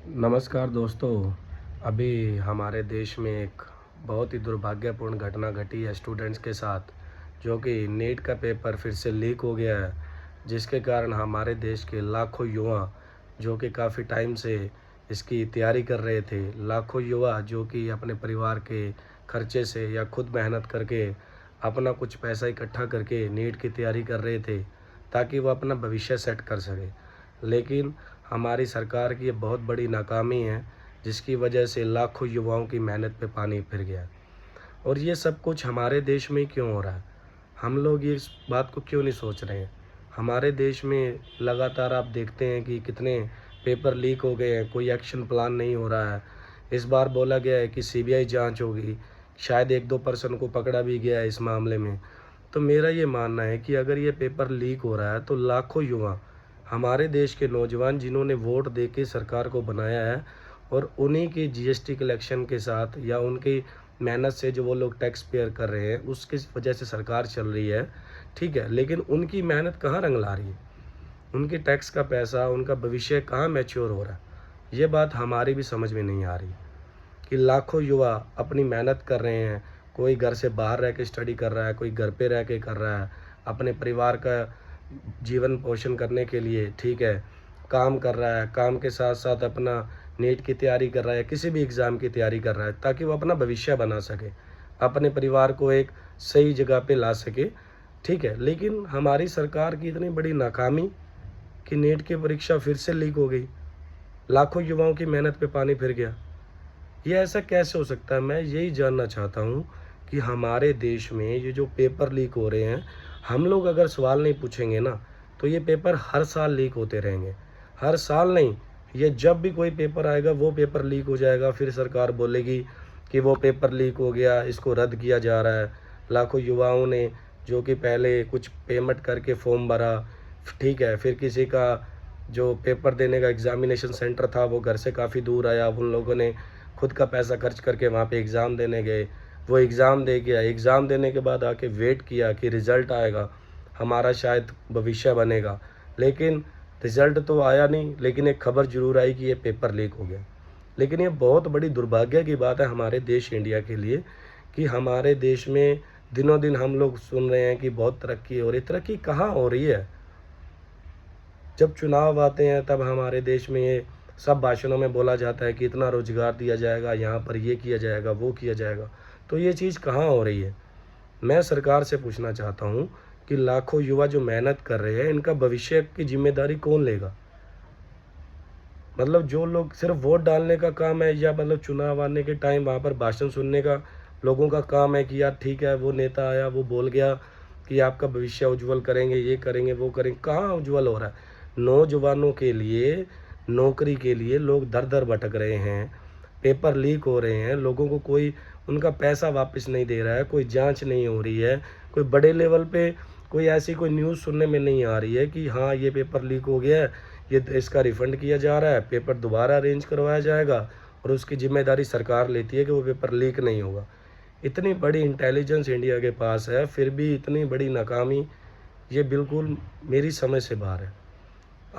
नमस्कार दोस्तों। अभी हमारे देश में एक बहुत ही दुर्भाग्यपूर्ण घटना घटी है स्टूडेंट्स के साथ, जो कि नीट का पेपर फिर से लीक हो गया है, जिसके कारण हमारे देश के लाखों युवा जो कि काफ़ी टाइम से इसकी तैयारी कर रहे थे, लाखों युवा जो कि अपने परिवार के खर्चे से या खुद मेहनत करके अपना कुछ पैसा इकट्ठा करके नीट की तैयारी कर रहे थे, ताकि वो अपना भविष्य सेट कर सके। लेकिन हमारी सरकार की ये बहुत बड़ी नाकामी है, जिसकी वजह से लाखों युवाओं की मेहनत पे पानी फिर गया। और ये सब कुछ हमारे देश में ही क्यों हो रहा है? हम लोग ये इस बात को क्यों नहीं सोच रहे हैं? हमारे देश में लगातार आप देखते हैं कि कितने पेपर लीक हो गए हैं, कोई एक्शन प्लान नहीं हो रहा है। इस बार बोला गया है कि सीबीआई जांच होगी, शायद 1-2 पर्सन को पकड़ा भी गया है इस मामले में। तो मेरा ये मानना है कि अगर ये पेपर लीक हो रहा है तो लाखों युवा, हमारे देश के नौजवान जिन्होंने वोट दे के सरकार को बनाया है, और उन्हीं की जीएसटी कलेक्शन के साथ या उनकी मेहनत से जो वो लोग टैक्स पेयर कर रहे हैं, उसकी वजह से सरकार चल रही है, ठीक है। लेकिन उनकी मेहनत कहाँ रंग ला रही है? उनके टैक्स का पैसा, उनका भविष्य कहाँ मैच्योर हो रहा है? ये बात हमारी भी समझ में नहीं आ रही कि लाखों युवा अपनी मेहनत कर रहे हैं। कोई घर से बाहर रह के स्टडी कर रहा है, कोई घर पे रह के कर रहा है, अपने परिवार का जीवन पोषण करने के लिए, ठीक है, काम कर रहा है, काम के साथ साथ अपना नीट की तैयारी कर रहा है, किसी भी एग्ज़ाम की तैयारी कर रहा है, ताकि वो अपना भविष्य बना सके, अपने परिवार को एक सही जगह पे ला सके, ठीक है। लेकिन हमारी सरकार की इतनी बड़ी नाकामी कि नीट की परीक्षा फिर से लीक हो गई, लाखों युवाओं की मेहनत पे पानी फिर गया। ये ऐसा कैसे हो सकता है? मैं यही जानना चाहता हूँ कि हमारे देश में ये जो पेपर लीक हो रहे हैं, हम लोग अगर सवाल नहीं पूछेंगे ना, तो ये पेपर हर साल लीक होते रहेंगे। हर साल नहीं, ये जब भी कोई पेपर आएगा वो पेपर लीक हो जाएगा, फिर सरकार बोलेगी कि वो पेपर लीक हो गया, इसको रद्द किया जा रहा है। लाखों युवाओं ने जो कि पहले कुछ पेमेंट करके फॉर्म भरा, ठीक है, फिर किसी का जो पेपर देने का एग्ज़ामिनेशन सेंटर था वो घर से काफ़ी दूर आया, उन लोगों ने खुद का पैसा खर्च करके वहाँ पे एग्ज़ाम देने गए, वो एग्ज़ाम दे के आए, एग्ज़ाम देने के बाद आके वेट किया कि रिज़ल्ट आएगा, हमारा शायद भविष्य बनेगा। लेकिन रिज़ल्ट तो आया नहीं, लेकिन एक खबर ज़रूर आई कि ये पेपर लीक हो गया। लेकिन ये बहुत बड़ी दुर्भाग्य की बात है हमारे देश इंडिया के लिए कि हमारे देश में दिनों दिन हम लोग सुन रहे हैं कि बहुत तरक्की हो रही है। तरक्की कहाँ हो रही है? जब चुनाव आते हैं तब हमारे देश में ये सब भाषणों में बोला जाता है कि इतना रोजगार दिया जाएगा, यहाँ पर ये किया जाएगा, वो किया जाएगा। तो ये चीज़ कहाँ हो रही है? मैं सरकार से पूछना चाहता हूँ कि लाखों युवा जो मेहनत कर रहे हैं, इनका भविष्य की जिम्मेदारी कौन लेगा? मतलब जो लोग सिर्फ वोट डालने का काम है, या मतलब चुनाव आने के टाइम वहाँ पर भाषण सुनने का लोगों का काम है कि यार ठीक है, वो नेता आया, वो बोल गया कि आपका भविष्य उज्जवल करेंगे, ये करेंगे, वो करेंगे। कहाँ उज्जवल हो रहा है? नौजवानों के लिए, नौकरी के लिए लोग दर दर भटक रहे हैं, पेपर लीक हो रहे हैं, लोगों को कोई उनका पैसा वापस नहीं दे रहा है, कोई जांच नहीं हो रही है, कोई बड़े लेवल पे कोई ऐसी कोई न्यूज़ सुनने में नहीं आ रही है कि हाँ ये पेपर लीक हो गया है, ये इसका रिफ़ंड किया जा रहा है, पेपर दोबारा अरेंज करवाया जाएगा, और उसकी ज़िम्मेदारी सरकार लेती है कि वो पेपर लीक नहीं होगा। इतनी बड़ी इंटेलिजेंस इंडिया के पास है, फिर भी इतनी बड़ी नाकामी, ये बिल्कुल मेरी समझ से बाहर है।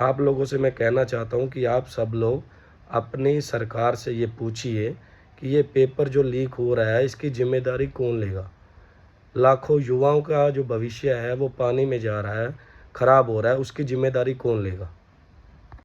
आप लोगों से मैं कहना चाहता हूँ कि आप सब लोग अपनी सरकार से ये पूछिए कि ये पेपर जो लीक हो रहा है, इसकी ज़िम्मेदारी कौन लेगा? लाखों युवाओं का जो भविष्य है वो पानी में जा रहा है, ख़राब हो रहा है, उसकी ज़िम्मेदारी कौन लेगा?